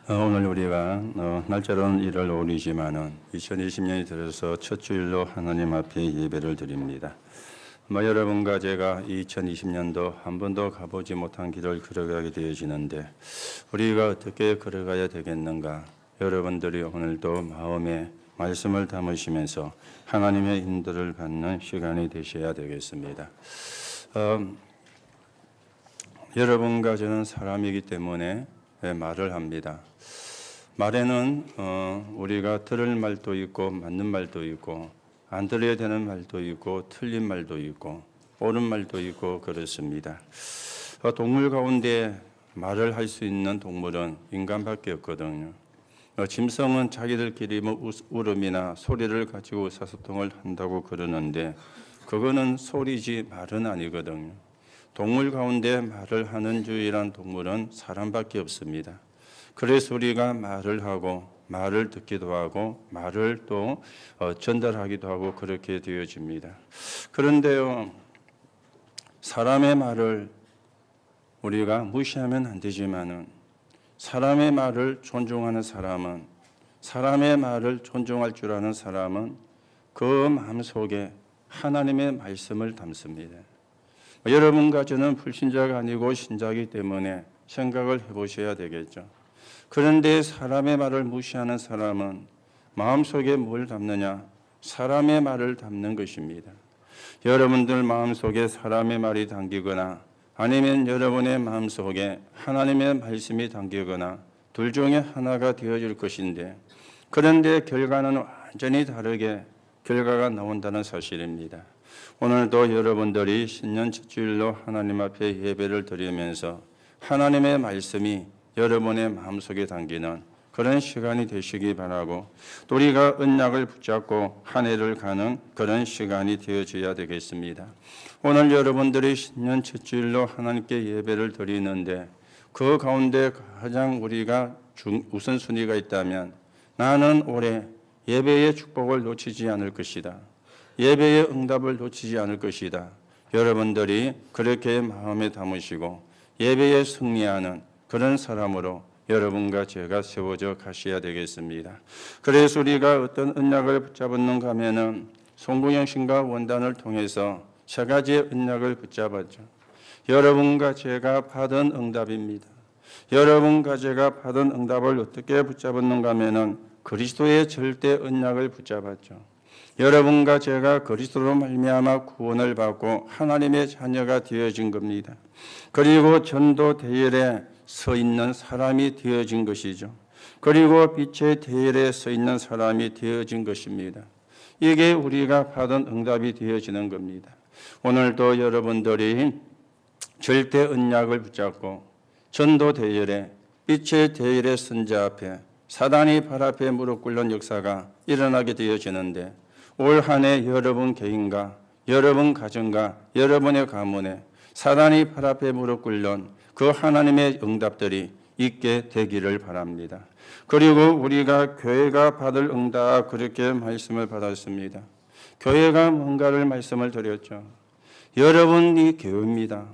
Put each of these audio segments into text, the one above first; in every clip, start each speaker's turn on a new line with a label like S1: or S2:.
S1: 오늘 우리가 날짜로는 1월 5일이지만은 2020년이 들어서 첫 주일로 하나님 앞에 예배를 드립니다. 여러분과 제가 2020년도 한 번도 가보지 못한 길을 걸어가게 되어지는데 우리가 어떻게 걸어가야 되겠는가? 여러분들이 오늘도 마음에 말씀을 담으시면서 하나님의 인도를 받는 시간이 되셔야 되겠습니다. 여러분과 저는 사람이기 때문에 말을 합니다. 말에는 우리가 들을 말도 있고 맞는 말도 있고 안 들어야 되는 말도 있고 틀린 말도 있고 옳은 말도 있고 그렇습니다. 동물 가운데 말을 할 수 있는 동물은 인간밖에 없거든요. 짐승은 자기들끼리 울음이나 소리를 가지고 의사소통을 한다고 그러는데 그거는 소리지 말은 아니거든요. 동물 가운데 말을 하는 유일한 동물은 사람밖에 없습니다. 그래서 우리가 말을 하고 말을 듣기도 하고 말을 또 전달하기도 하고 그렇게 되어집니다. 그런데요, 사람의 말을 우리가 무시하면 안 되지만은 사람의 말을 존중하는 사람은 사람의 말을 존중할 줄 아는 사람은 그 마음속에 하나님의 말씀을 담습니다. 여러분과 저는 불신자가 아니고 신자이기 때문에 생각을 해보셔야 되겠죠. 그런데 사람의 말을 무시하는 사람은 마음속에 뭘 담느냐? 사람의 말을 담는 것입니다. 여러분들 마음속에 사람의 말이 담기거나 아니면 여러분의 마음속에 하나님의 말씀이 담기거나 둘 중에 하나가 되어질 것인데 그런데 결과는 완전히 다르게 결과가 나온다는 사실입니다. 오늘도 여러분들이 신년 첫 주일로 하나님 앞에 예배를 드리면서 하나님의 말씀이 여러분의 마음속에 담기는 그런 시간이 되시기 바라고 또 우리가 언약을 붙잡고 한 해를 가는 그런 시간이 되어져야 되겠습니다. 오늘 여러분들이 신년 첫 주일로 하나님께 예배를 드리는데 그 가운데 가장 우리가 우선순위가 있다면 나는 올해 예배의 축복을 놓치지 않을 것이다. 예배의 응답을 놓치지 않을 것이다. 여러분들이 그렇게 마음에 담으시고 예배에 승리하는 그런 사람으로 여러분과 제가 세워져 가셔야 되겠습니다. 그래서 우리가 어떤 언약을 붙잡았는가 하면은 송구영 신과 원단을 통해서 세 가지의 언약을 붙잡았죠. 여러분과 제가 받은 응답입니다. 여러분과 제가 받은 응답을 어떻게 붙잡았는가 하면은 그리스도의 절대 언약을 붙잡았죠. 여러분과 제가 그리스도로 말미암아 구원을 받고 하나님의 자녀가 되어진 겁니다. 그리고 전도 대열에 서 있는 사람이 되어진 것이죠. 그리고 빛의 대열에 서 있는 사람이 되어진 것입니다. 이게 우리가 받은 응답이 되어지는 겁니다. 오늘도 여러분들이 절대 언약을 붙잡고 전도 대열에 빛의 대열에 선 자 앞에 사단이 발 앞에 무릎 꿇는 역사가 일어나게 되어지는데 올 한 해 여러분 개인과 여러분 가정과 여러분의 가문에 사단이 발 앞에 무릎 꿇는 그 하나님의 응답들이 있게 되기를 바랍니다. 그리고 우리가 교회가 받을 응답 그렇게 말씀을 받았습니다. 교회가 뭔가를 말씀을 드렸죠. 여러분이 교회입니다.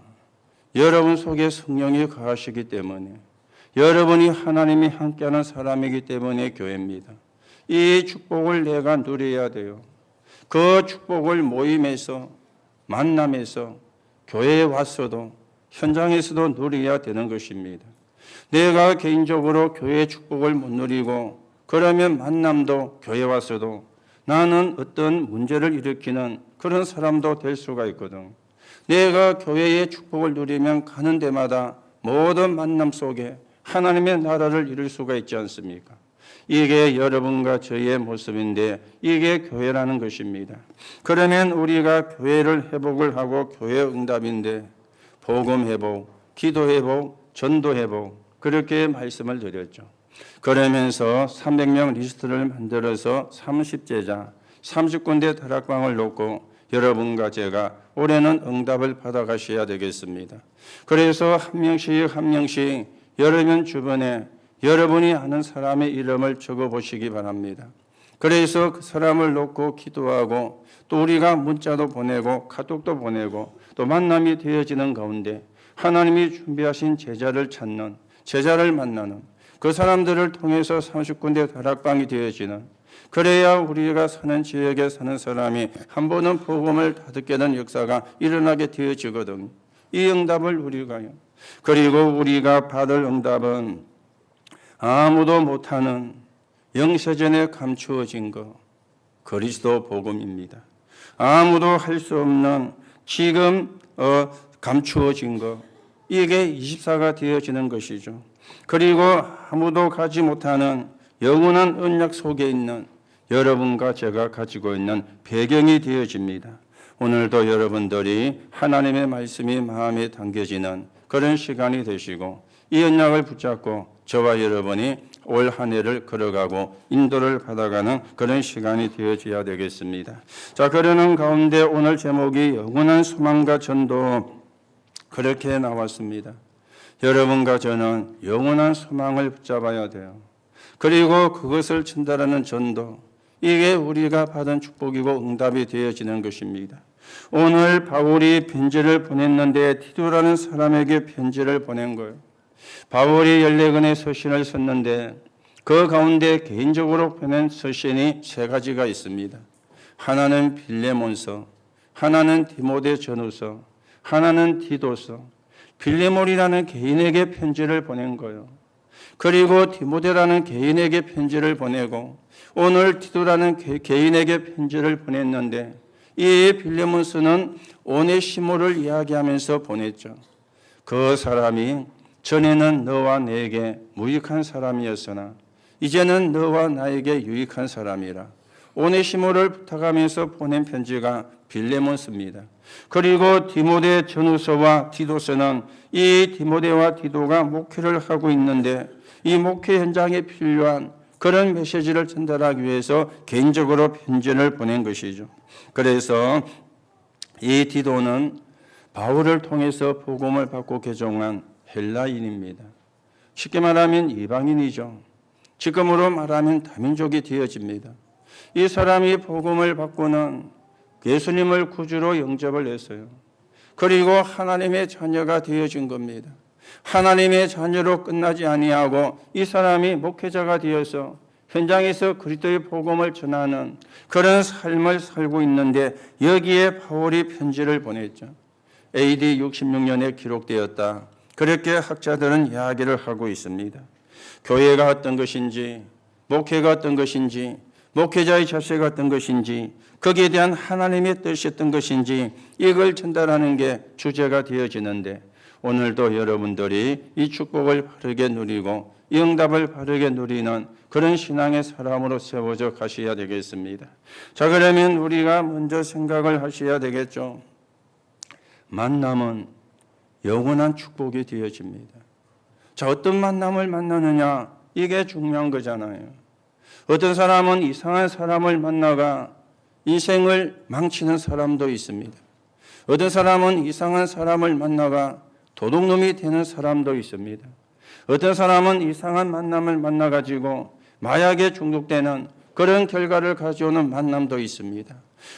S1: 여러분 속에 성령이 거하시기 때문에 여러분이 하나님이 함께하는 사람이기 때문에 교회입니다. 이 축복을 내가 누려야 돼요. 그 축복을 모임에서 만남에서 교회에 왔어도 현장에서도 누려야 되는 것입니다. 내가 개인적으로 교회의 축복을 못 누리고 그러면 만남도 교회 와서도 나는 어떤 문제를 일으키는 그런 사람도 될 수가 있거든. 내가 교회의 축복을 누리면 가는 데마다 모든 만남 속에 하나님의 나라를 이룰 수가 있지 않습니까? 이게 여러분과 저의 모습인데 이게 교회라는 것입니다. 그러면 우리가 교회를 회복을 하고 교회 응답인데 복음 회복, 기도 회복, 전도 회복 그렇게 말씀을 드렸죠. 그러면서 300명 리스트를 만들어서 30제자, 30군데 다락방을 놓고 여러분과 제가 올해는 응답을 받아가셔야 되겠습니다. 그래서 한 명씩 여러분 주변에 여러분이 아는 사람의 이름을 적어보시기 바랍니다. 그래서 그 사람을 놓고 기도하고 또 우리가 문자도 보내고 카톡도 보내고 또 만남이 되어지는 가운데 하나님이 준비하신 제자를 찾는 제자를 만나는 그 사람들을 통해서 30군데 다락방이 되어지는, 그래야 우리가 사는 지역에 사는 사람이 한 번은 복음을 다 듣게 된 역사가 일어나게 되어지거든요. 이 응답을 우리가요. 그리고 우리가 받을 응답은 아무도 못하는 영세전에 감추어진 것, 그리스도 복음입니다. 아무도 할 수 없는 지금 감추어진 것, 이게 24가 되어지는 것이죠. 그리고 아무도 가지 못하는 영원한 언약 속에 있는 여러분과 제가 가지고 있는 배경이 되어집니다. 오늘도 여러분들이 하나님의 말씀이 마음에 담겨지는 그런 시간이 되시고, 이 언약을 붙잡고 저와 여러분이 올 한 해를 걸어가고 인도를 받아가는 그런 시간이 되어져야 되겠습니다. 자, 그러는 가운데 오늘 제목이 영원한 소망과 전도, 그렇게 나왔습니다. 여러분과 저는 영원한 소망을 붙잡아야 돼요. 그리고 그것을 전달하는 전도, 이게 우리가 받은 축복이고 응답이 되어지는 것입니다. 오늘 바울이 편지를 보냈는데 티도라는 사람에게 편지를 보낸 거예요. 바울이 14권의 서신을 썼는데 그 가운데 개인적으로 보낸 서신이 3가지가 있습니다. 하나는 빌레몬서, 하나는 디모데 전후서, 하나는 티도서. 빌레몬이라는 개인에게 편지를 보낸 거예요. 그리고 디모데라는 개인에게 편지를 보내고 오늘 티도라는 개인에게 편지를 보냈는데, 이 빌레몬서는 오네시모를 이야기하면서 보냈죠. 그 사람이 전에는 너와 내게 무익한 사람이었으나 이제는 너와 나에게 유익한 사람이라. 오네시모를 부탁하면서 보낸 편지가 빌레몬서입니다. 그리고 디모데 전후서와 디도서는 이 디모데와 디도가 목회를 하고 있는데 이 목회 현장에 필요한 그런 메시지를 전달하기 위해서 개인적으로 편지를 보낸 것이죠. 그래서 이 디도는 바울을 통해서 복음을 받고 개종한 헬라인입니다. 쉽게 말하면 이방인이죠. 지금으로 말하면 다민족이 되어집니다. 이 사람이 복음을 받고는 예수님을 구주로 영접을 했어요. 그리고 하나님의 자녀가 되어진 겁니다. 하나님의 자녀로 끝나지 아니하고 이 사람이 목회자가 되어서 현장에서 그리스도의 복음을 전하는 그런 삶을 살고 있는데, 여기에 바울이 편지를 보냈죠. AD 66년에 기록되었다, 그렇게 학자들은 이야기를 하고 있습니다. 교회가 어떤 것인지, 목회가 어떤 것인지, 목회자의 자세가 어떤 것인지, 거기에 대한 하나님의 뜻이 어떤 것인지, 이걸 전달하는 게 주제가 되어지는데, 오늘도 여러분들이 이 축복을 바르게 누리고 이 응답을 바르게 누리는 그런 신앙의 사람으로 세워져 가셔야 되겠습니다. 자, 그러면 우리가 먼저 생각을 하셔야 되겠죠. 만남은 영원한 축복이 되어집니다. 자, 어떤 만남을 만나느냐, 이게 중요한 거잖아요. 어떤 사람은 이상한 사람을 만나가 인생을 망치는 사람도 있습니다. 어떤 사람은 이상한 사람을 만나가 도둑놈이 되는 사람도 있습니다. 어떤 사람은 이상한 만남을 만나가지고 마약에 중독되는 그런 결과를 가져오는 만남도 있습니다.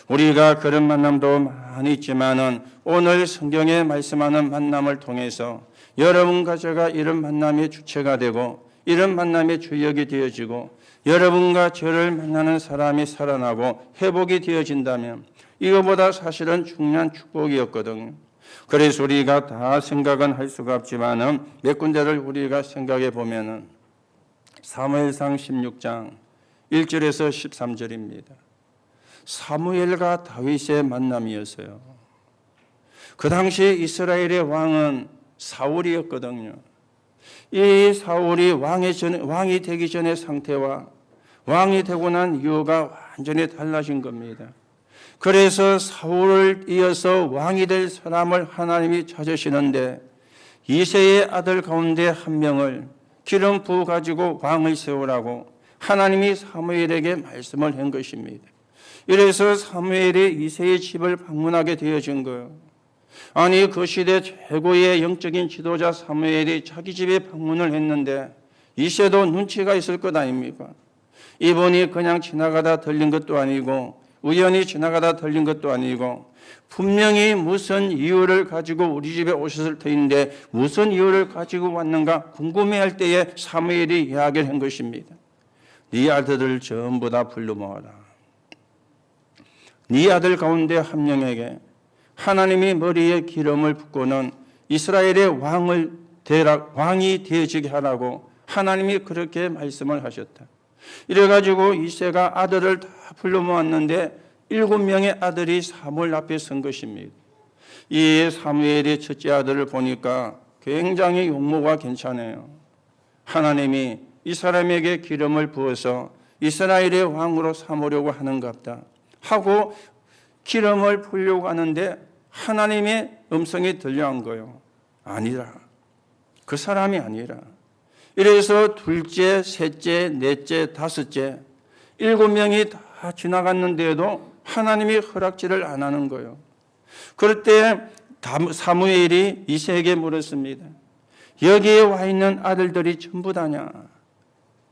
S1: 우리가 그런 만남도 많이 있지만은 오늘 성경에 말씀하는 만남을 통해서 여러분과 제가 이런 만남의 주체가 되고 이런 만남의 주역이 되어지고 여러분과 저를 만나는 사람이 살아나고 회복이 되어진다면 이거보다 사실은 중요한 축복이었거든요. 그래서 우리가 다 생각은 할 수가 없지만은 몇 군데를 우리가 생각해 보면은 사무엘상 16장 1절에서 13절입니다. 사무엘과 다윗의 만남이었어요. 그 당시 이스라엘의 왕은 사울이었거든요. 이 사울이 왕이 되기 전의 상태와 왕이 되고 난 이유가 완전히 달라진 겁니다. 그래서 사울을 이어서 왕이 될 사람을 하나님이 찾으시는데 이새의 아들 가운데 한 명을 기름 부어 가지고 왕을 세우라고 하나님이 사무엘에게 말씀을 한 것입니다. 이래서 사무엘이 이새의 집을 방문하게 되어진 거예요. 아니, 그 시대 최고의 영적인 지도자 사무엘이 자기 집에 방문을 했는데 이새도 눈치가 있을 것 아닙니까? 이분이 그냥 지나가다 들린 것도 아니고 우연히 지나가다 들린 것도 아니고 분명히 무슨 이유를 가지고 우리 집에 오셨을 터인데 무슨 이유를 가지고 왔는가 궁금해할 때에 사무엘이 이야기를 한 것입니다. 네 아들을 전부 다 불러 모아라. 네 아들 가운데 한 명에게 하나님이 머리에 기름을 붓고는 이스라엘의 왕이 되어지게 하라고 하나님이 그렇게 말씀을 하셨다. 이래가지고 이새가 아들을 다 불러 모았는데 7명의 아들이 사무엘 앞에 선 것입니다. 이 사무엘의 첫째 아들을 보니까 굉장히 용모가 괜찮아요. 하나님이 이 사람에게 기름을 부어서 이스라엘의 왕으로 삼으려고 하는갑다 하고 기름을 부으려고 하는데 하나님의 음성이 들려온 거예요. 아니라. 그 사람이 아니라. 이래서 둘째, 셋째, 넷째, 다섯째 7명이 다 지나갔는데도 하나님이 허락지를 안 하는 거예요. 그럴 때 사무엘이 이새에게 물었습니다. 여기에 와 있는 아들들이 전부 다냐?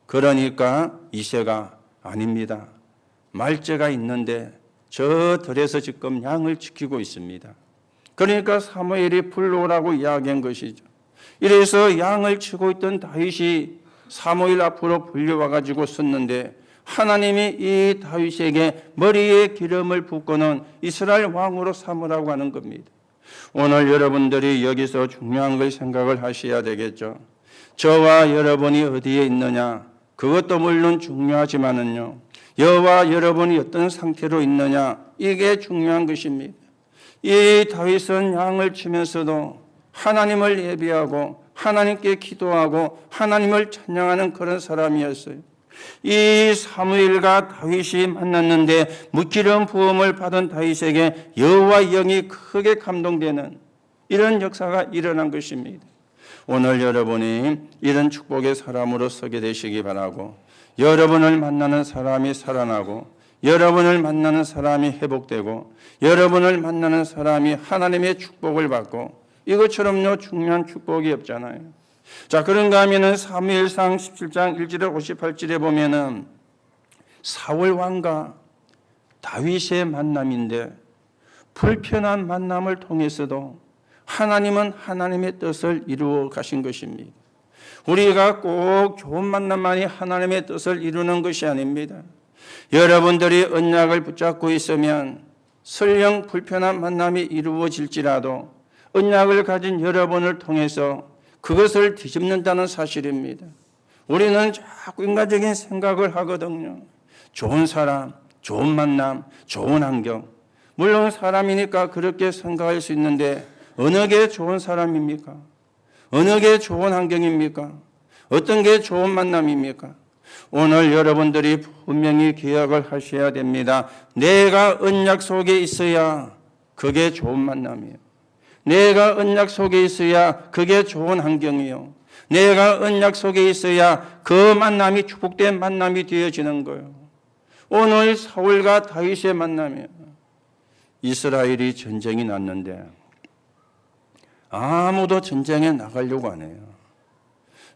S1: 그러니까 이새가 아닙니다. 말째가 있는데 저 들에서 지금 양을 지키고 있습니다. 그러니까 사무엘이 불러오라고 이야기한 것이죠. 이래서 양을 치고 있던 다윗이 사무엘 앞으로 불려와가지고 섰는데 하나님이 이 다윗에게 머리에 기름을 붓고는 이스라엘 왕으로 삼으라고 하는 겁니다. 오늘 여러분들이 여기서 중요한 걸 생각을 하셔야 되겠죠. 저와 여러분이 어디에 있느냐 그것도 물론 중요하지만은요. 저와 여러분이 어떤 상태로 있느냐 이게 중요한 것입니다. 이 다윗은 양을 치면서도 하나님을 예배하고 하나님께 기도하고 하나님을 찬양하는 그런 사람이었어요. 이 사무엘과 다윗이 만났는데 기름 부음을 받은 다윗에게 여호와의 영이 크게 감동되는 이런 역사가 일어난 것입니다. 오늘 여러분이 이런 축복의 사람으로 서게 되시기 바라고 여러분을 만나는 사람이 살아나고 여러분을 만나는 사람이 회복되고 여러분을 만나는 사람이 하나님의 축복을 받고 이것처럼요 중요한 축복이 없잖아요. 자, 그런가 하면은 사무엘상 17장 1절에 58절에 보면은 사울 왕과 다윗의 만남인데 불편한 만남을 통해서도 하나님은 하나님의 뜻을 이루어 가신 것입니다. 우리가 꼭 좋은 만남만이 하나님의 뜻을 이루는 것이 아닙니다. 여러분들이 언약을 붙잡고 있으면 설령 불편한 만남이 이루어질지라도 언약을 가진 여러분을 통해서 그것을 뒤집는다는 사실입니다. 우리는 자꾸 인간적인 생각을 하거든요. 좋은 사람, 좋은 만남, 좋은 환경. 물론 사람이니까 그렇게 생각할 수 있는데 어느 게 좋은 사람입니까? 어느 게 좋은 환경입니까? 어떤 게 좋은 만남입니까? 오늘 여러분들이 분명히 기억을 하셔야 됩니다. 내가 언약 속에 있어야 그게 좋은 만남이에요. 내가 언약 속에 있어야 그게 좋은 환경이요. 내가 언약 속에 있어야 그 만남이 축복된 만남이 되어지는 거예요. 오늘 사울과 다윗의 만남이에요. 이스라엘이 전쟁이 났는데 아무도 전쟁에 나가려고 안 해요.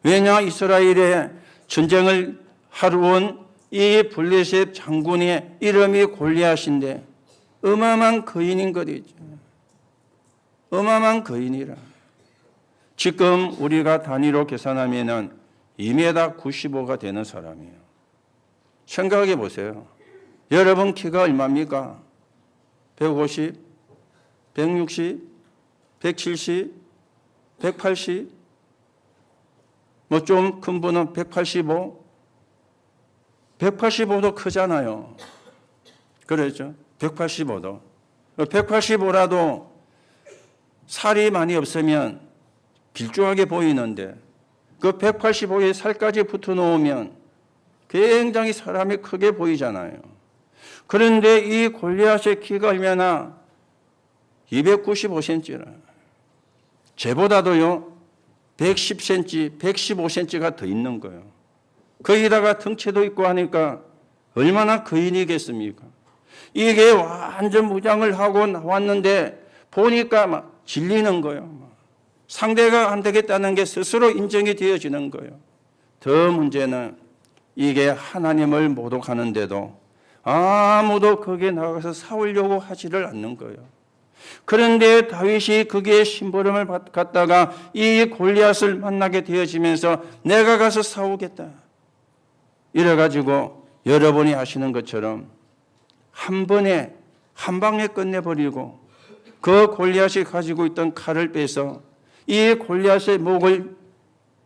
S1: 왜냐? 이스라엘의 전쟁을 하러 온 이 블레셋 장군의 이름이 골리앗인데 어마어마한 거인인 거죠. 어마어마한 거인이라. 지금 우리가 단위로 계산하면은 2m 95가 되는 사람이에요. 생각해 보세요. 여러분 키가 얼마입니까? 150, 160, 170, 180, 뭐 좀 큰 분은 185, 185도 크잖아요. 그렇죠? 185도. 185라도 살이 많이 없으면 길쭉하게 보이는데 그 185에 살까지 붙어 놓으면 굉장히 사람이 크게 보이잖아요. 그런데 이 골리앗의 키가 얼마나 295cm라. 쟤보다도요 110cm, 115cm가 더 있는 거예요. 거기다가 등치도 있고 하니까 얼마나 거인이겠습니까? 이게 완전 무장을 하고 나왔는데 보니까 막 질리는 거예요. 상대가 안 되겠다는 게 스스로 인정이 되어지는 거예요. 더 문제는 이게 하나님을 모독하는데도 아무도 거기에 나가서 싸우려고 하지를 않는 거예요. 그런데 다윗이 그게 심부름을 갖다가 이 골리앗을 만나게 되어지면서 내가 가서 싸우겠다. 이래가지고 여러분이 아시는 것처럼 한 번에 한 방에 끝내버리고 그 골리앗이 가지고 있던 칼을 빼서 이 골리앗의 목을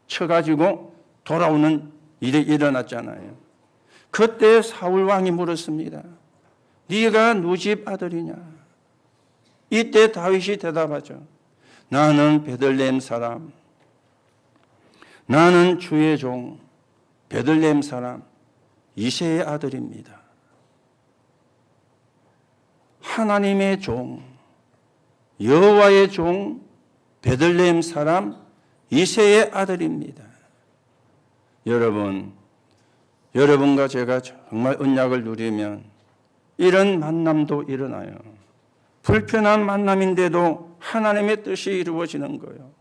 S1: 쳐가지고 돌아오는 일이 일어났잖아요. 그때 사울 왕이 물었습니다. 네가 누구 집 아들이냐? 이때 다윗이 대답하죠. 나는 베들레헴 사람, 나는 주의 종 베들레헴 사람 이새의 아들입니다. 하나님의 종, 여호와의 종 베들레헴 사람 이새의 아들입니다. 여러분과 제가 정말 언약을 누리면 이런 만남도 일어나요. 불편한 만남인데도 하나님의 뜻이 이루어지는 거예요.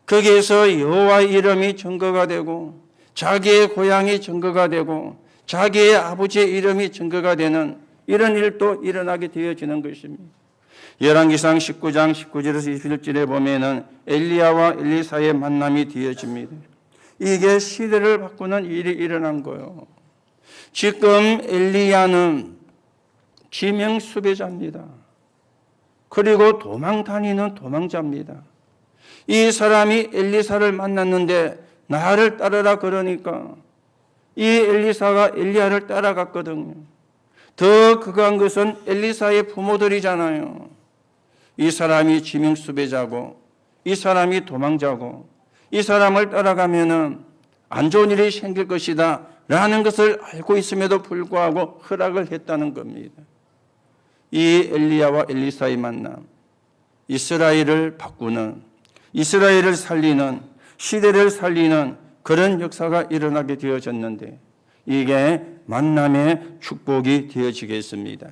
S1: 거기에서 여호와의 이름이 증거가 되고 자기의 고향이 증거가 되고 자기의 아버지의 이름이 증거가 되는 이런 일도 일어나게 되어지는 것입니다. 열왕기상 19장 19절에서 21절에 보면은 엘리야와 엘리사의 만남이 되어집니다. 이게 시대를 바꾸는 일이 일어난 거예요. 지금 엘리야는 지명 수배자입니다. 그리고 도망 다니는 도망자입니다. 이 사람이 엘리사를 만났는데 나를 따르라 그러니까 이 엘리사가 엘리야를 따라갔거든요. 더 극한 것은 엘리사의 부모들이잖아요. 이 사람이 지명 수배자고 이 사람이 도망자고 이 사람을 따라가면은 안 좋은 일이 생길 것이다 라는 것을 알고 있음에도 불구하고 허락을 했다는 겁니다. 이 엘리야와 엘리사의 만남, 이스라엘을 바꾸는, 이스라엘을 살리는, 시대를 살리는 그런 역사가 일어나게 되어졌는데 이게 만남의 축복이 되어지겠습니다.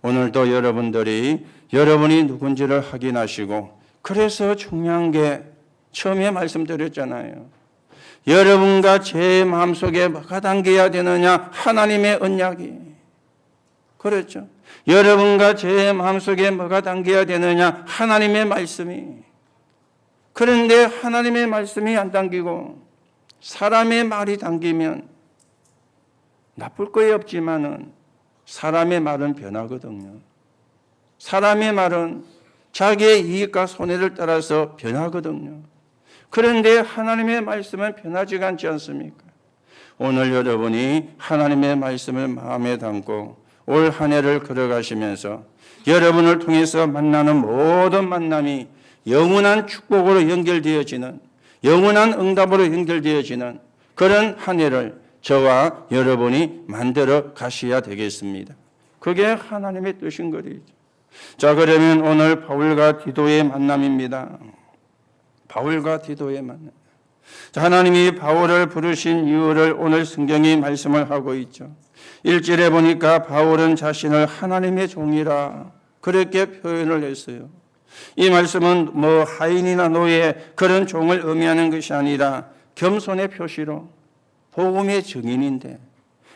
S1: 오늘도 여러분이 누군지를 확인하시고, 그래서 중요한 게 처음에 말씀드렸잖아요. 여러분과 제 마음속에 뭐가 담겨야 되느냐? 하나님의 언약이. 그렇죠. 여러분과 제 마음속에 뭐가 담겨야 되느냐? 하나님의 말씀이. 그런데 하나님의 말씀이 안 담기고 사람의 말이 담기면 나쁠 거에 없지만은 사람의 말은 변하거든요. 사람의 말은 자기의 이익과 손해를 따라서 변하거든요. 그런데 하나님의 말씀은 변하지가 않지 않습니까? 오늘 여러분이 하나님의 말씀을 마음에 담고 올 한 해를 걸어가시면서 여러분을 통해서 만나는 모든 만남이 영원한 축복으로 연결되어지는, 영원한 응답으로 연결되어지는 그런 한 해를 저와 여러분이 만들어 가셔야 되겠습니다. 그게 하나님의 뜻인 거죠. 자, 그러면 오늘 바울과 디도의 만남입니다. 바울과 디도의 만남. 자, 하나님이 바울을 부르신 이유를 오늘 성경이 말씀을 하고 있죠. 1절에 보니까 바울은 자신을 하나님의 종이라 그렇게 표현을 했어요. 이 말씀은 뭐 하인이나 노예 그런 종을 의미하는 것이 아니라 겸손의 표시로 복음의 증인인데,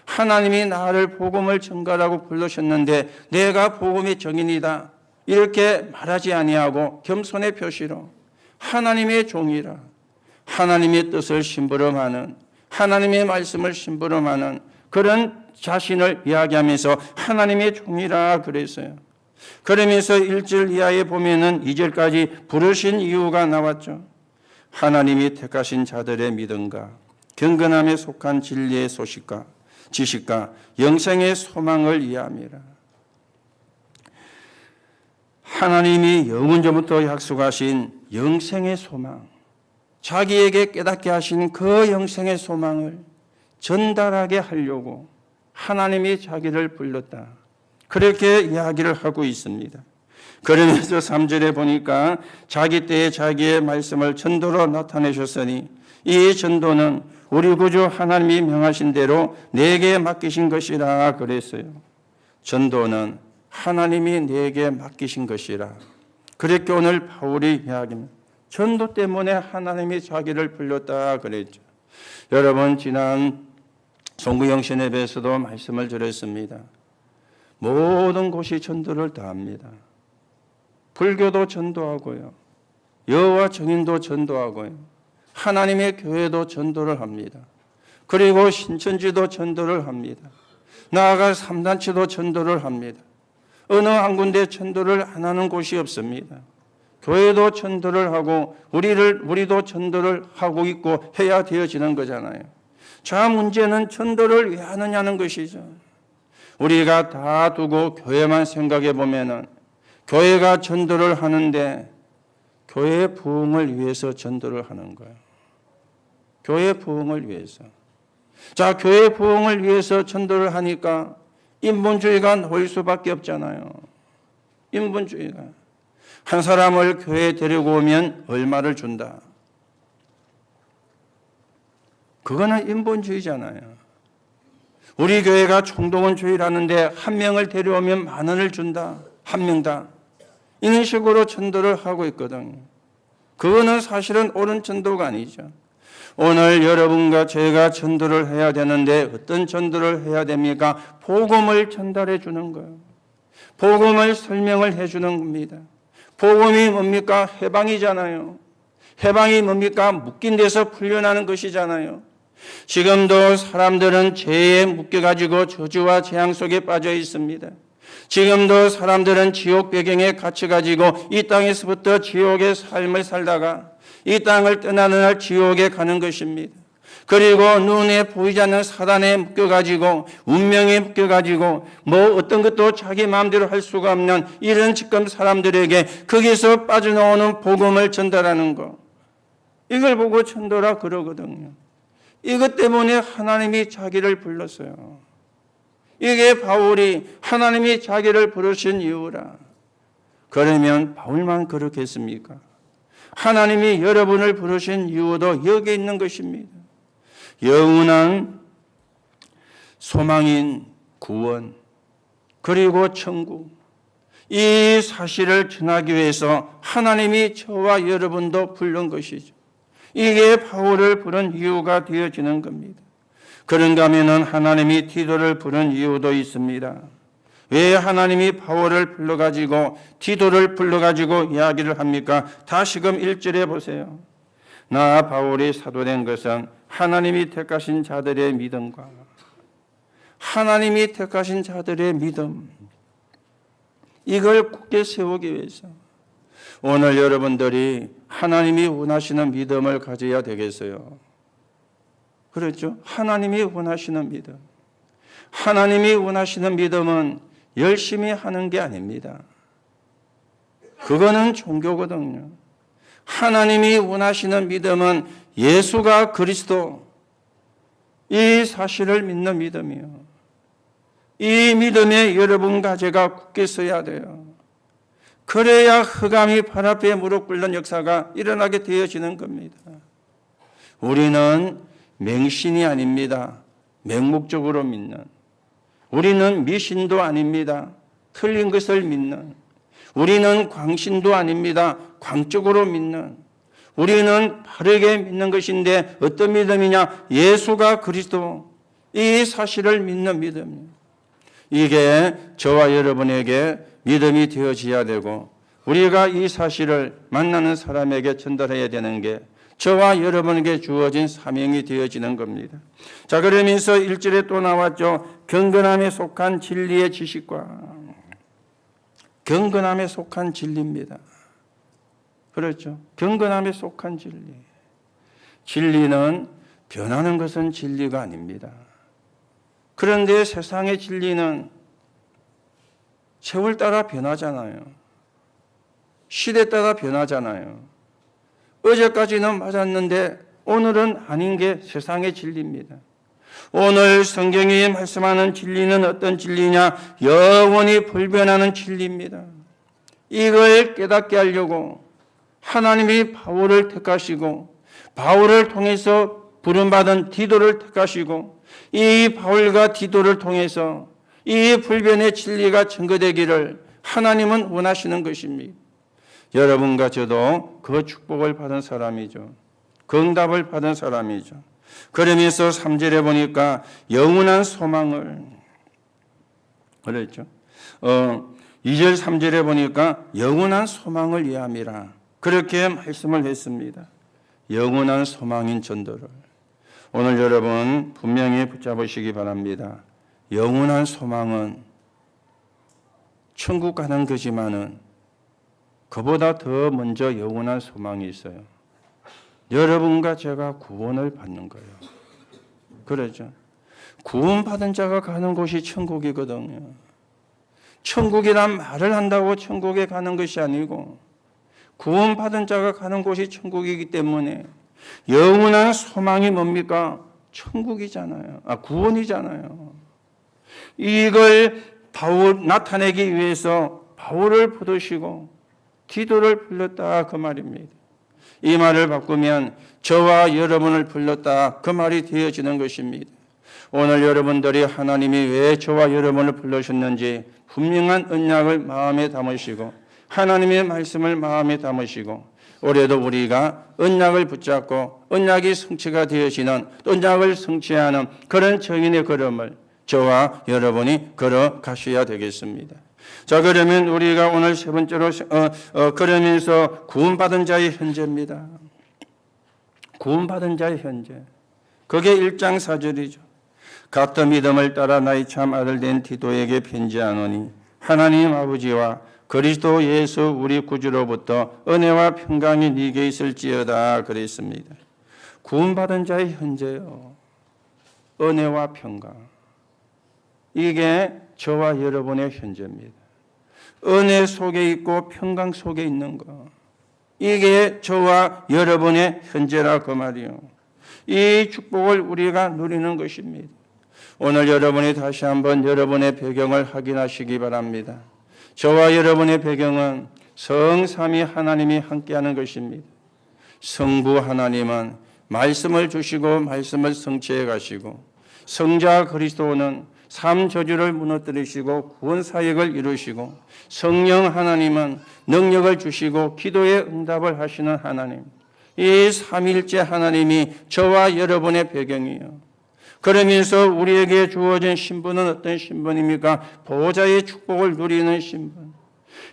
S1: 하나님이 나를 복음을 전가라고 부르셨는데 내가 복음의 증인이다 이렇게 말하지 아니하고 겸손의 표시로 하나님의 종이라, 하나님의 뜻을 심부름하는, 하나님의 말씀을 심부름하는 그런 자신을 이야기하면서 하나님의 종이라 그랬어요. 그러면서 1절 이하에 보면은 2절까지 부르신 이유가 나왔죠. 하나님이 택하신 자들의 믿음과 경건함에 속한 진리의 소식과 지식과 영생의 소망을 이해함이라. 하나님이 영원전부터 약속하신 영생의 소망, 자기에게 깨닫게 하신 그 영생의 소망을 전달하게 하려고 하나님이 자기를 불렀다. 그렇게 이야기를 하고 있습니다. 그러면서 3절에 보니까 자기 때에 자기의 말씀을 전도로 나타내셨으니 이 전도는 우리 구주 하나님이 명하신 대로 내게 맡기신 것이라 그랬어요. 전도는 하나님이 내게 맡기신 것이라. 그렇게 오늘 바울이 이야기합니다. 전도 때문에 하나님이 자기를 불렀다 그랬죠. 여러분, 지난 송구영신 예배에서도 말씀을 드렸습니다. 모든 곳이 전도를 다 합니다. 불교도 전도하고요. 여호와 증인도 전도하고요. 하나님의 교회도 전도를 합니다. 그리고 신천지도 전도를 합니다. 나아가 삼단체도 전도를 합니다. 어느 한 군데 전도를 안 하는 곳이 없습니다. 교회도 전도를 하고 우리도 전도를 하고 있고 해야 되어지는 거잖아요. 자, 문제는 전도를 왜 하느냐는 것이죠. 우리가 다 두고 교회만 생각해 보면은 교회가 전도를 하는데 교회의 부흥을 위해서 전도를 하는 거예요. 교회 부흥을 위해서. 자, 교회 부흥을 위해서 전도를 하니까 인본주의가 놓일 수밖에 없잖아요. 인본주의가. 한 사람을 교회에 데리고 오면 얼마를 준다. 그거는 인본주의잖아요. 우리 교회가 총동원주의를 하는데 한 명을 데려오면 10,000원을 준다. 한 명당. 이런 식으로 전도를 하고 있거든요. 그거는 사실은 옳은 전도가 아니죠. 오늘 여러분과 제가 전도를 해야 되는데 어떤 전도를 해야 됩니까? 복음을 전달해 주는 거예요. 복음을 설명을 해 주는 겁니다. 복음이 뭡니까? 해방이잖아요. 해방이 뭡니까? 묶인 데서 풀려나는 것이잖아요. 지금도 사람들은 죄에 묶여가지고 저주와 재앙 속에 빠져 있습니다. 지금도 사람들은 지옥 배경에 갇혀가지고 이 땅에서부터 지옥의 삶을 살다가 이 땅을 떠나는 날 지옥에 가는 것입니다. 그리고 눈에 보이지 않는 사단에 묶여가지고 운명에 묶여가지고 뭐 어떤 것도 자기 마음대로 할 수가 없는 이런 지금 사람들에게 거기서 빠져나오는 복음을 전달하는 거, 이걸 보고 전도라 그러거든요. 이것 때문에 하나님이 자기를 불렀어요. 이게 바울이 하나님이 자기를 부르신 이유라. 그러면 바울만 그렇겠습니까? 하나님이 여러분을 부르신 이유도 여기 있는 것입니다. 영원한 소망인 구원, 그리고 천국, 이 사실을 전하기 위해서 하나님이 저와 여러분도 부른 것이죠. 이게 바울을 부른 이유가 되어지는 겁니다. 그런가 하면은 하나님이 디도를 부른 이유도 있습니다. 왜 하나님이 바울을 불러가지고 디도를 불러가지고 이야기를 합니까? 다시금 1절에 보세요. 나 바울이 사도된 것은 하나님이 택하신 자들의 믿음과 하나님이 택하신 자들의 믿음, 이걸 굳게 세우기 위해서 오늘 여러분들이 하나님이 원하시는 믿음을 가져야 되겠어요. 그렇죠? 하나님이 원하시는 믿음. 하나님이 원하시는 믿음은 열심히 하는 게 아닙니다. 그거는 종교거든요. 하나님이 원하시는 믿음은 예수가 그리스도, 이 사실을 믿는 믿음이요. 이 믿음에 여러분과 제가 굳게 서야 돼요. 그래야 흑암이 발 앞에 무릎 꿇는 역사가 일어나게 되어지는 겁니다. 우리는 맹신이 아닙니다. 맹목적으로 믿는. 우리는 미신도 아닙니다. 틀린 것을 믿는. 우리는 광신도 아닙니다. 광적으로 믿는. 우리는 바르게 믿는 것인데 어떤 믿음이냐? 예수가 그리스도, 이 사실을 믿는 믿음입니다. 이게 저와 여러분에게 믿음이 되어져야 되고 우리가 이 사실을 만나는 사람에게 전달해야 되는 게 저와 여러분에게 주어진 사명이 되어지는 겁니다. 자, 그러면서 1절에 또 나왔죠. 경건함에 속한 진리의 지식과, 경건함에 속한 진리입니다. 그렇죠. 경건함에 속한 진리. 진리는 변하는 것은 진리가 아닙니다. 그런데 세상의 진리는 세월 따라 변하잖아요. 시대 따라 변하잖아요. 어제까지는 맞았는데 오늘은 아닌 게 세상의 진리입니다. 오늘 성경이 말씀하는 진리는 어떤 진리냐? 영원히 불변하는 진리입니다. 이걸 깨닫게 하려고 하나님이 바울을 택하시고 바울을 통해서 부름받은 디도를 택하시고 이 바울과 디도를 통해서 이 불변의 진리가 증거되기를 하나님은 원하시는 것입니다. 여러분과 저도 그 축복을 받은 사람이죠. 그 응답을 받은 사람이죠. 그러면서 3절에 보니까 영원한 소망을 그랬죠. 2절 3절에 보니까 영원한 소망을 위함이라 그렇게 말씀을 했습니다. 영원한 소망인 전도를 오늘 여러분 분명히 붙잡으시기 바랍니다. 영원한 소망은 천국 가는 거지만은 그보다 더 먼저 영원한 소망이 있어요. 여러분과 제가 구원을 받는 거예요. 그렇죠? 구원받은 자가 가는 곳이 천국이거든요. 천국이란 말을 한다고 천국에 가는 것이 아니고 구원받은 자가 가는 곳이 천국이기 때문에 영원한 소망이 뭡니까? 천국이잖아요. 구원이잖아요. 이걸 나타내기 위해서 바울을 부르시고 디도를 불렀다 그 말입니다. 이 말을 바꾸면 저와 여러분을 불렀다 그 말이 되어지는 것입니다. 오늘 여러분들이 하나님이 왜 저와 여러분을 불러셨는지 분명한 언약을 마음에 담으시고 하나님의 말씀을 마음에 담으시고 올해도 우리가 언약을 붙잡고 언약이 성취가 되어지는 언약을 성취하는 그런 정인의 걸음을 저와 여러분이 걸어가셔야 되겠습니다. 자, 그러면 우리가 오늘 세 번째로 그러면서 구원받은 자의 현재입니다. 구원받은 자의 현재. 그게 1장 4절이죠. 각도 믿음을 따라 나의 참 아들 된 디도에게 편지하노니 하나님 아버지와 그리스도 예수 우리 구주로부터 은혜와 평강이 네게 있을지어다 그랬습니다. 구원받은 자의 현재요. 은혜와 평강. 이게 저와 여러분의 현재입니다. 은혜 속에 있고 평강 속에 있는 거. 이게 저와 여러분의 현재라 그 말이요. 이 축복을 우리가 누리는 것입니다. 오늘 여러분이 다시 한번 여러분의 배경을 확인하시기 바랍니다. 저와 여러분의 배경은 성삼위 하나님이 함께하는 것입니다. 성부 하나님은 말씀을 주시고 말씀을 성취해 가시고 성자 그리스도는 삶 저주를 무너뜨리시고 구원 사역을 이루시고 성령 하나님은 능력을 주시고 기도에 응답을 하시는 하나님. 이 삼일째 하나님이 저와 여러분의 배경이에요. 그러면서 우리에게 주어진 신분은 어떤 신분입니까? 보호자의 축복을 누리는 신분.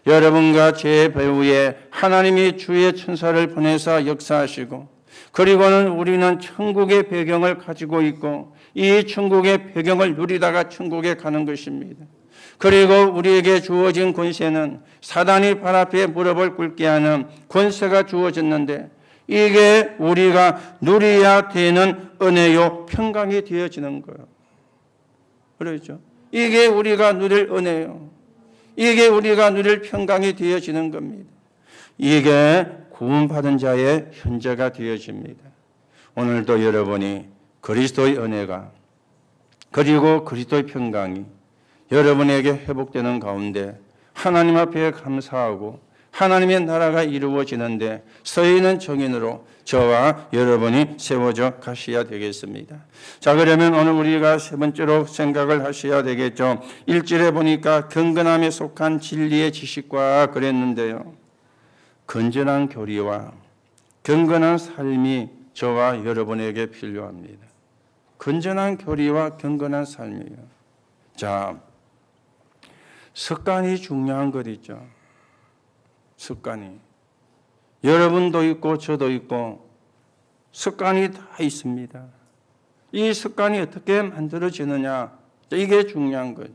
S1: 여러분과 제 배후에 하나님이 주의 천사를 보내사 역사하시고 그리고는 우리는 천국의 배경을 가지고 있고 이 천국의 배경을 누리다가 천국에 가는 것입니다. 그리고 우리에게 주어진 권세는 사단이 발 앞에 무릎을 꿇게 하는 권세가 주어졌는데 이게 우리가 누려야 되는 은혜요 평강이 되어지는 거예요. 그렇죠? 이게 우리가 누릴 은혜요. 이게 우리가 누릴 평강이 되어지는 겁니다. 이게 구원받은 자의 현재가 되어집니다. 오늘도 여러분이 그리스도의 은혜가 그리고 그리스도의 평강이 여러분에게 회복되는 가운데 하나님 앞에 감사하고 하나님의 나라가 이루어지는데 서 있는 정인으로 저와 여러분이 세워져 가셔야 되겠습니다. 자, 그러면 오늘 우리가 세 번째로 생각을 하셔야 되겠죠. 1절에 보니까 경건함에 속한 진리의 지식과 그랬는데요. 건전한 교리와 경건한 삶이 저와 여러분에게 필요합니다. 건전한 교리와 경건한 삶이요. 자, 습관이 중요한 것 있죠. 습관이. 여러분도 있고 저도 있고 습관이 다 있습니다. 이 습관이 어떻게 만들어지느냐, 이게 중요한 거죠.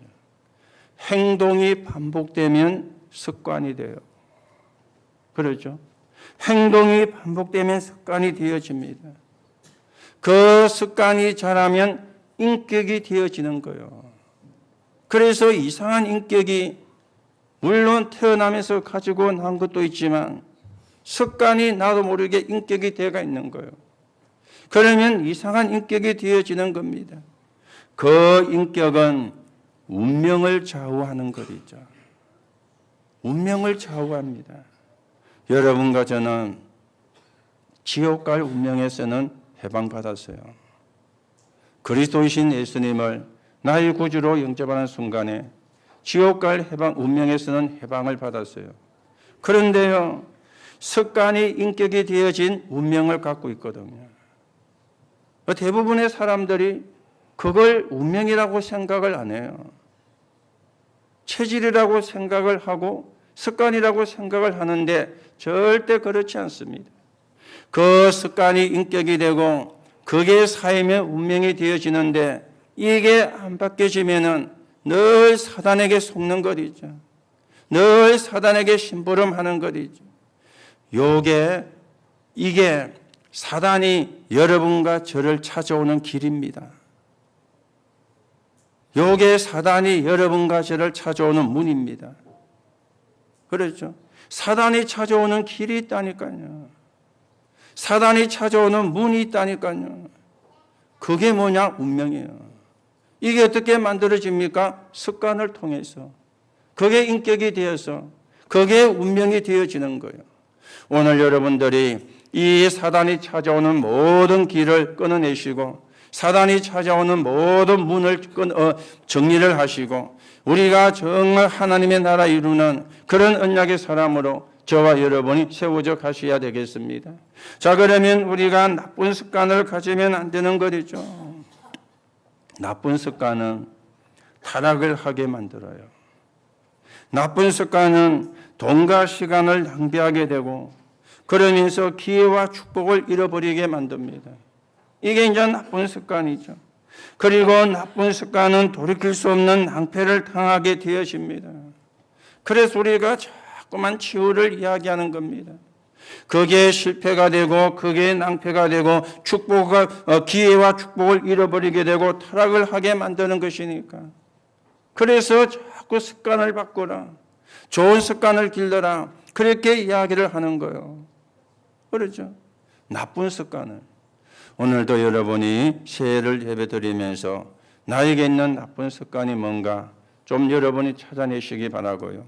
S1: 행동이 반복되면 습관이 돼요. 그렇죠? 행동이 반복되면 습관이 되어집니다. 그 습관이 자라면 인격이 되어지는 거예요. 그래서 이상한 인격이 물론 태어나면서 가지고 난 것도 있지만 습관이 나도 모르게 인격이 되어가 있는 거예요. 그러면 이상한 인격이 되어지는 겁니다. 그 인격은 운명을 좌우하는 것이죠. 운명을 좌우합니다. 여러분과 저는 지옥 갈 운명에서는 해방받았어요. 그리스도이신 예수님을 나의 구주로 영접하는 순간에 지옥 갈 운명에서는 해방을 받았어요. 그런데요, 습관이 인격이 되어진 운명을 갖고 있거든요. 대부분의 사람들이 그걸 운명이라고 생각을 안 해요. 체질이라고 생각을 하고 습관이라고 생각을 하는데 절대 그렇지 않습니다. 그 습관이 인격이 되고 그게 삶의 운명이 되어지는데 이게 안 바뀌어지면은 늘 사단에게 속는 것이죠. 늘 사단에게 심부름하는 것이죠. 이게 사단이 여러분과 저를 찾아오는 길입니다. 요게 사단이 여러분과 저를 찾아오는 문입니다. 그렇죠? 사단이 찾아오는 길이 있다니까요. 사단이 찾아오는 문이 있다니까요. 그게 뭐냐? 운명이에요. 이게 어떻게 만들어집니까? 습관을 통해서. 그게 인격이 되어서 그게 운명이 되어지는 거예요. 오늘 여러분들이 이 사단이 찾아오는 모든 길을 끊어내시고 사단이 찾아오는 모든 문을 정리를 하시고 우리가 정말 하나님의 나라 이루는 그런 언약의 사람으로 저와 여러분이 세워져 가셔야 되겠습니다. 자, 그러면 우리가 나쁜 습관을 가지면 안 되는 거죠. 나쁜 습관은 타락을 하게 만들어요. 나쁜 습관은 돈과 시간을 낭비하게 되고 그러면서 기회와 축복을 잃어버리게 만듭니다. 이게 이제 나쁜 습관이죠. 그리고 나쁜 습관은 돌이킬 수 없는 낭패를 당하게 되어집니다. 그래서 우리가 자꾸만 치유를 이야기하는 겁니다. 그게 실패가 되고 그게 낭패가 되고 기회와 축복을 잃어버리게 되고 타락을 하게 만드는 것이니까. 그래서 자꾸 습관을 바꾸라. 좋은 습관을 길러라. 그렇게 이야기를 하는 거예요. 그렇죠? 나쁜 습관을. 오늘도 여러분이 새해를 예배드리면서 나에게 있는 나쁜 습관이 뭔가 좀 여러분이 찾아내시기 바라고요.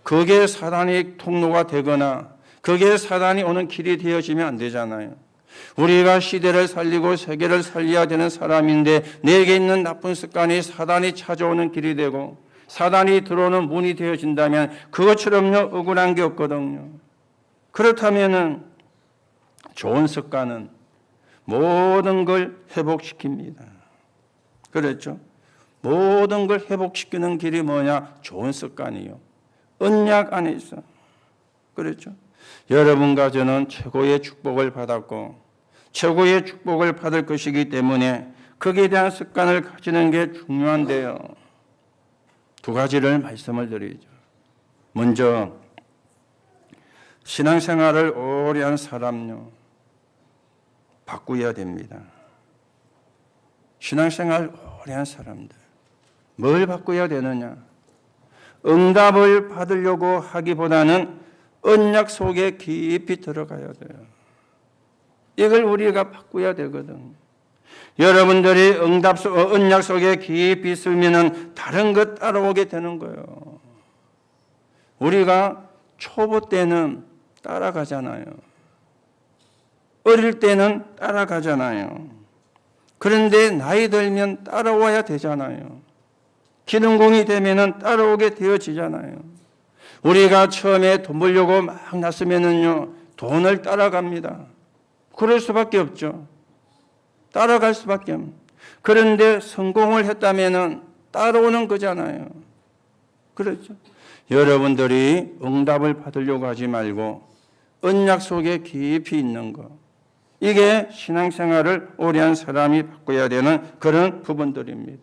S1: 그게 사단의 통로가 되거나 그게 사단이 오는 길이 되어지면 안 되잖아요. 우리가 시대를 살리고 세계를 살려야 되는 사람인데 내게 있는 나쁜 습관이 사단이 찾아오는 길이 되고 사단이 들어오는 문이 되어진다면 그것처럼요 억울한 게 없거든요. 그렇다면은 좋은 습관은 모든 걸 회복시킵니다. 그렇죠? 모든 걸 회복시키는 길이 뭐냐? 좋은 습관이요. 언약 안에 있어. 그렇죠? 여러분과 저는 최고의 축복을 받았고 최고의 축복을 받을 것이기 때문에 거기에 대한 습관을 가지는 게 중요한데요. 두 가지를 말씀을 드리죠. 먼저 신앙생활을 오래 한 사람요. 바꾸어야 됩니다. 신앙생활 오래 한 사람들. 뭘 바꿔야 되느냐? 응답을 받으려고 하기보다는 언약 속에 깊이 들어가야 돼요. 이걸 우리가 바꿔야 되거든. 여러분들이 언약 속에 깊이 있으면 다른 것 따라오게 되는 거예요. 우리가 초보 때는 따라가잖아요. 어릴 때는 따라가잖아요. 그런데 나이 들면 따라와야 되잖아요. 기능공이 되면은 따라오게 되어지잖아요. 우리가 처음에 돈 벌려고 막 났으면은요, 돈을 따라갑니다. 그럴 수밖에 없죠. 따라갈 수밖에 없죠. 그런데 성공을 했다면은 따라오는 거잖아요. 그렇죠. 여러분들이 응답을 받으려고 하지 말고 언약 속에 깊이 있는 거. 이게 신앙생활을 오래 한 사람이 바꿔야 되는 그런 부분들입니다.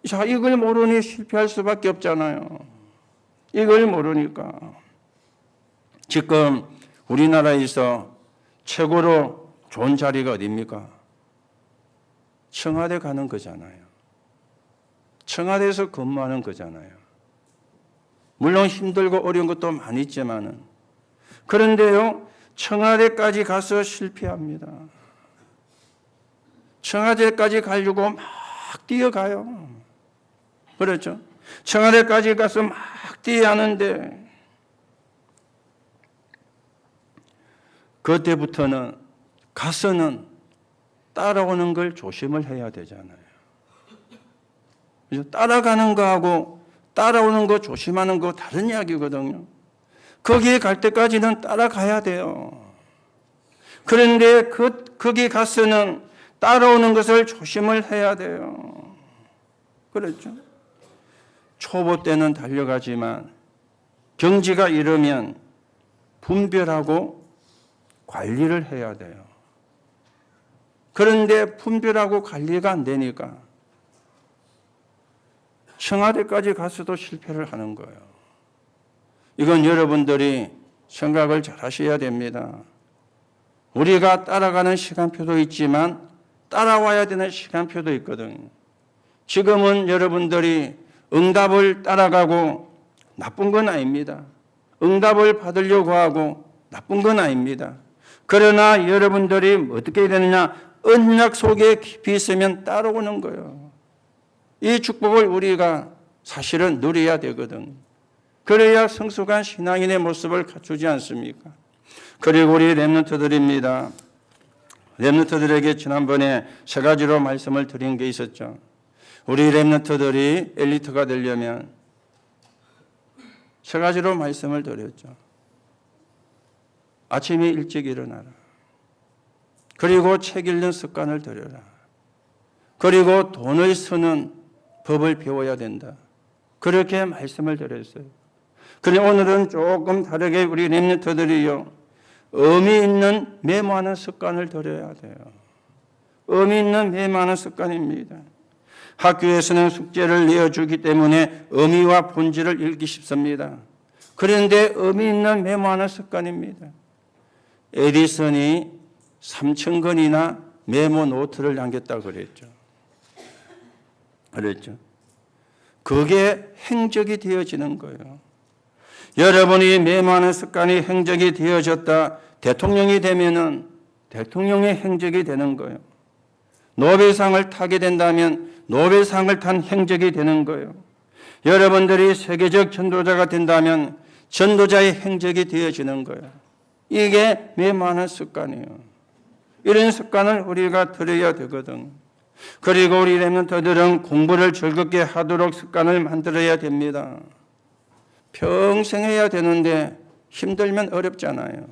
S1: 자, 이걸 모르니 실패할 수밖에 없잖아요. 이걸 모르니까. 지금 우리나라에서 최고로 좋은 자리가 어디입니까? 청와대 가는 거잖아요. 청와대에서 근무하는 거잖아요. 물론 힘들고 어려운 것도 많이 있지만은. 그런데요, 청와대까지 가서 실패합니다. 청와대까지 가려고 막 뛰어가요. 그렇죠? 청와대까지 가서 막 뛰어가는데 그때부터는 가서는 따라오는 걸 조심을 해야 되잖아요. 그래서 따라가는 거하고 따라오는 거 조심하는 거 다른 이야기거든요. 거기에 갈 때까지는 따라가야 돼요. 그런데 거기 가서는 따라오는 것을 조심을 해야 돼요. 그렇죠? 초보 때는 달려가지만 경지가 이르면 분별하고 관리를 해야 돼요. 그런데 분별하고 관리가 안 되니까 청와대까지 가서도 실패를 하는 거예요. 이건 여러분들이 생각을 잘 하셔야 됩니다. 우리가 따라가는 시간표도 있지만 따라와야 되는 시간표도 있거든요. 지금은 여러분들이 응답을 따라가고 나쁜 건 아닙니다. 응답을 받으려고 하고 나쁜 건 아닙니다. 그러나 여러분들이 어떻게 되느냐? 언약 속에 깊이 있으면 따라오는 거예요. 이 축복을 우리가 사실은 누려야 되거든. 그래야 성숙한 신앙인의 모습을 갖추지 않습니까? 그리고 우리 렘넌트들입니다. 렘넌트들에게 지난번에 세 가지로 말씀을 드린 게 있었죠. 우리 렘넌트들이 엘리트가 되려면 세 가지로 말씀을 드렸죠. 아침에 일찍 일어나라. 그리고 책 읽는 습관을 들여라. 그리고 돈을 쓰는 법을 배워야 된다. 그렇게 말씀을 드렸어요. 그런데 오늘은 조금 다르게 우리 렘넌트들이요, 의미 있는 메모하는 습관을 들여야 돼요. 의미 있는 메모하는 습관입니다. 학교에서는 숙제를 내어주기 때문에 의미와 본질을 읽기 쉽습니다. 그런데 의미 있는 메모하는 습관입니다. 에디슨이 3,000건이나 메모 노트를 남겼다고 그랬죠. 그게 행적이 되어지는 거예요. 여러분이 메모하는 습관이 행적이 되어졌다. 대통령이 되면은 대통령의 행적이 되는 거예요. 노벨상을 타게 된다면 노벨상을 탄 행적이 되는 거예요. 여러분들이 세계적 전도자가 된다면 전도자의 행적이 되어지는 거예요. 이게 메모하는 습관이에요. 이런 습관을 우리가 들여야 되거든. 그리고 우리 렘넌트들은 공부를 즐겁게 하도록 습관을 만들어야 됩니다. 평생 해야 되는데 힘들면 어렵잖아요.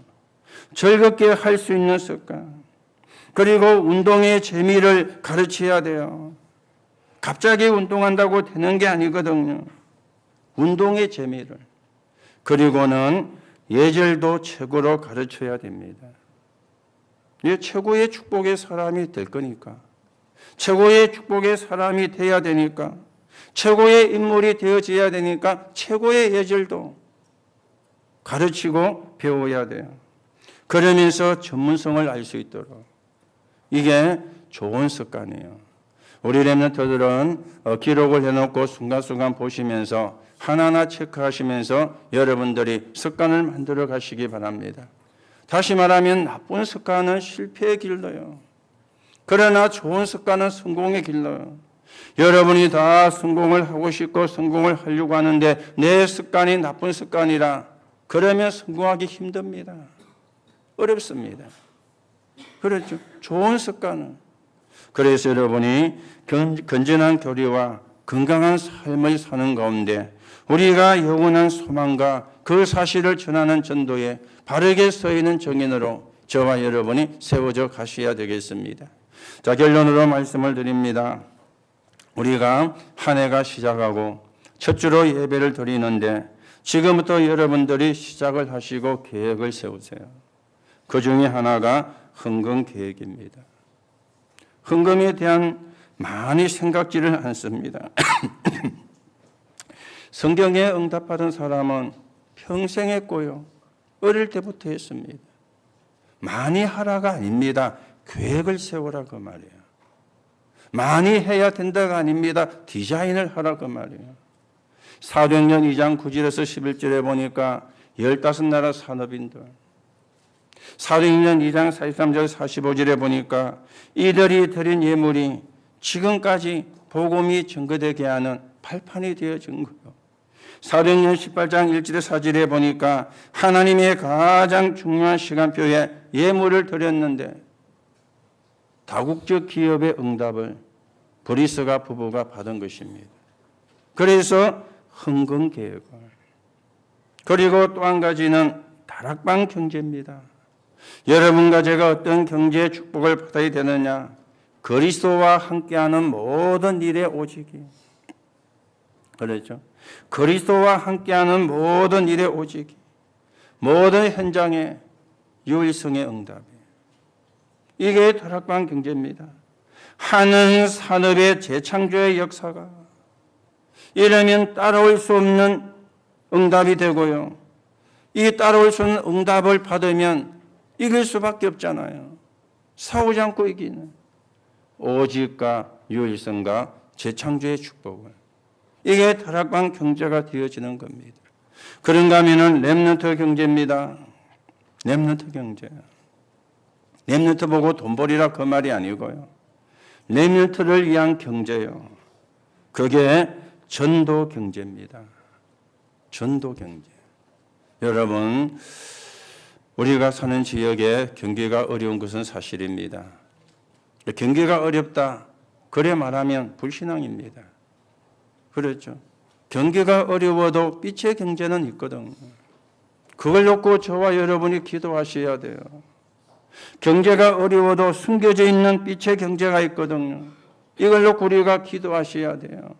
S1: 즐겁게 할 수 있는 습관. 그리고 운동의 재미를 가르쳐야 돼요. 갑자기 운동한다고 되는 게 아니거든요. 운동의 재미를. 그리고는 예절도 최고로 가르쳐야 됩니다. 이 최고의 축복의 사람이 될 거니까. 최고의 축복의 사람이 돼야 되니까. 최고의 인물이 되어져야 되니까 최고의 예절도 가르치고 배워야 돼요. 그러면서 전문성을 알 수 있도록. 이게 좋은 습관이에요. 우리 렘넌트들은 기록을 해놓고 순간순간 보시면서 하나하나 체크하시면서 여러분들이 습관을 만들어 가시기 바랍니다. 다시 말하면 나쁜 습관은 실패의 길로요. 그러나 좋은 습관은 성공의 길로요. 여러분이 다 성공을 하고 싶고 성공을 하려고 하는데 내 습관이 나쁜 습관이라 그러면 성공하기 힘듭니다. 어렵습니다. 그렇죠. 좋은 습관은. 그래서 여러분이 건전한 교리와 건강한 삶을 사는 가운데 우리가 영원한 소망과 그 사실을 전하는 전도에 바르게 서 있는 정인으로 저와 여러분이 세워져 가셔야 되겠습니다. 자, 결론으로 말씀을 드립니다. 우리가 한 해가 시작하고 첫 주로 예배를 드리는데 지금부터 여러분들이 시작을 하시고 계획을 세우세요. 그 중에 하나가 헌금 계획입니다. 헌금에 대한 많이 생각지를 않습니다. 성경에 응답받은 사람은 평생 했고요. 어릴 때부터 했습니다. 많이 하라가 아닙니다. 계획을 세우라 그 말이에요. 많이 해야 된다가 아닙니다. 디자인을 하라 그 말이에요. 사도행전 2장 9절에서 11절에 보니까 15나라 산업인들, 사도행전 2장 43절 45절에 보니까 이들이 드린 예물이 지금까지 복음이 증거되게 하는 발판이 되어진 거예요. 사도행전 18장 1절에 4절에 보니까 하나님의 가장 중요한 시간표에 예물을 드렸는데 다국적 기업의 응답을 브리스가 부부가 받은 것입니다. 그래서 헌금 계획을. 그리고 또 한 가지는 다락방 경제입니다. 여러분과 제가 어떤 경제의 축복을 받아야 되느냐? 그리스도와 함께하는 모든 일의 오직이. 그렇죠? 그리스도와 함께하는 모든 일의 오직, 모든 현장의 유일성의 응답이에요. 이게 다락방 경제입니다. 하는 산업의 재창조의 역사가 이러면 따라올 수 없는 응답이 되고요. 이 따라올 수 없는 응답을 받으면 이길 수밖에 없잖아요. 싸우지 않고 이기는 오직과 유일성과 재창조의 축복을, 이게 다락방 경제가 되어지는 겁니다. 그런가 하면은 렘넌트 경제입니다. 렘넌트 경제. 렘넌트 보고 돈 벌이라 그 말이 아니고요. 렘넌트를 위한 경제요. 그게 전도 경제입니다. 전도 경제. 여러분, 우리가 사는 지역에 경기가 어려운 것은 사실입니다. 경기가 어렵다, 그래 말하면 불신앙입니다. 그렇죠? 경기가 어려워도 빛의 경제는 있거든요. 그걸 놓고 저와 여러분이 기도하셔야 돼요. 경제가 어려워도 숨겨져 있는 빛의 경제가 있거든요. 이걸 놓고 우리가 기도하셔야 돼요.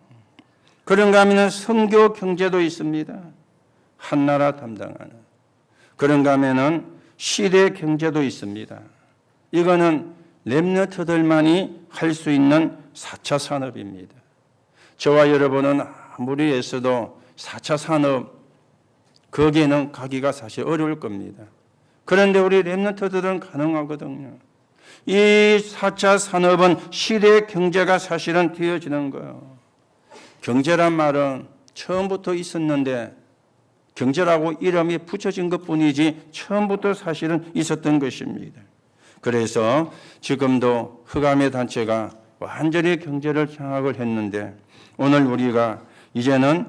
S1: 그런가 하면 선교 경제도 있습니다. 한나라 담당하는. 그런가 하면 시대 경제도 있습니다. 이거는 렘넌트들만이 할 수 있는 4차 산업입니다. 저와 여러분은 아무리 애써도 4차 산업 거기에는 가기가 사실 어려울 겁니다. 그런데 우리 렘넌트들은 가능하거든요. 이 4차 산업은 시대의 경제가 사실은 되어지는 거예요. 경제란 말은 처음부터 있었는데 경제라고 이름이 붙여진 것뿐이지 처음부터 사실은 있었던 것입니다. 그래서 지금도 흑암의 단체가 완전히 경제를 장악을 했는데 오늘 우리가 이제는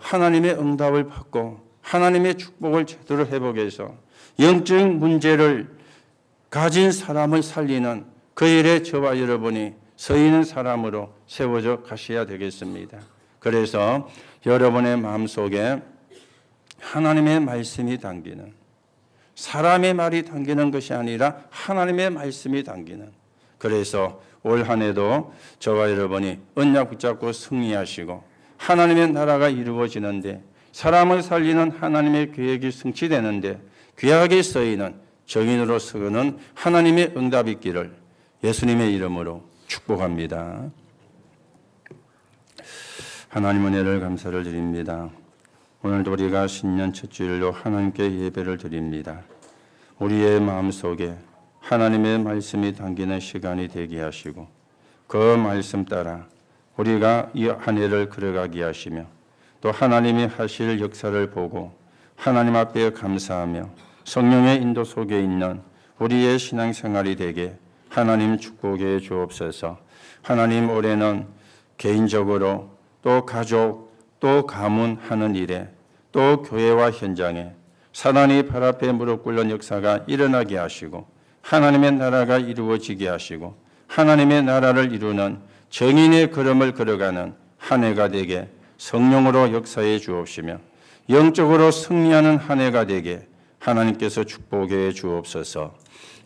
S1: 하나님의 응답을 받고 하나님의 축복을 제대로 회복해서 위해서 영적인 문제를 가진 사람을 살리는 그 일에 저와 여러분이 서 있는 사람으로 세워져 가셔야 되겠습니다. 그래서 여러분의 마음속에 하나님의 말씀이 담기는, 사람의 말이 담기는 것이 아니라 하나님의 말씀이 담기는, 그래서 올 한 해도 저와 여러분이 언약 붙잡고 승리하시고 하나님의 나라가 이루어지는데 사람을 살리는 하나님의 계획이 성취되는데 귀하게 쓰이는 정인으로 서는 하나님의 응답이 있기를 예수님의 이름으로 축복합니다. 하나님 은혜를 감사를 드립니다. 오늘도 우리가 신년 첫 주일로 하나님께 예배를 드립니다. 우리의 마음속에 하나님의 말씀이 담기는 시간이 되게 하시고 그 말씀 따라 우리가 이 한 해를 걸어가게 하시며 또 하나님이 하실 역사를 보고 하나님 앞에 감사하며 성령의 인도 속에 있는 우리의 신앙생활이 되게 하나님 축복해 주옵소서. 하나님, 올해는 개인적으로 또 가족 또 가문하는 일에 또 교회와 현장에 사단이 발 앞에 무릎 꿇는 역사가 일어나게 하시고 하나님의 나라가 이루어지게 하시고 하나님의 나라를 이루는 정인의 걸음을 걸어가는 한 해가 되게 성령으로 역사해 주옵시며 영적으로 승리하는 한 해가 되게 하나님께서 축복해 주옵소서.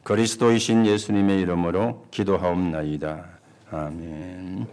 S1: 그리스도이신 예수님의 이름으로 기도하옵나이다. 아멘.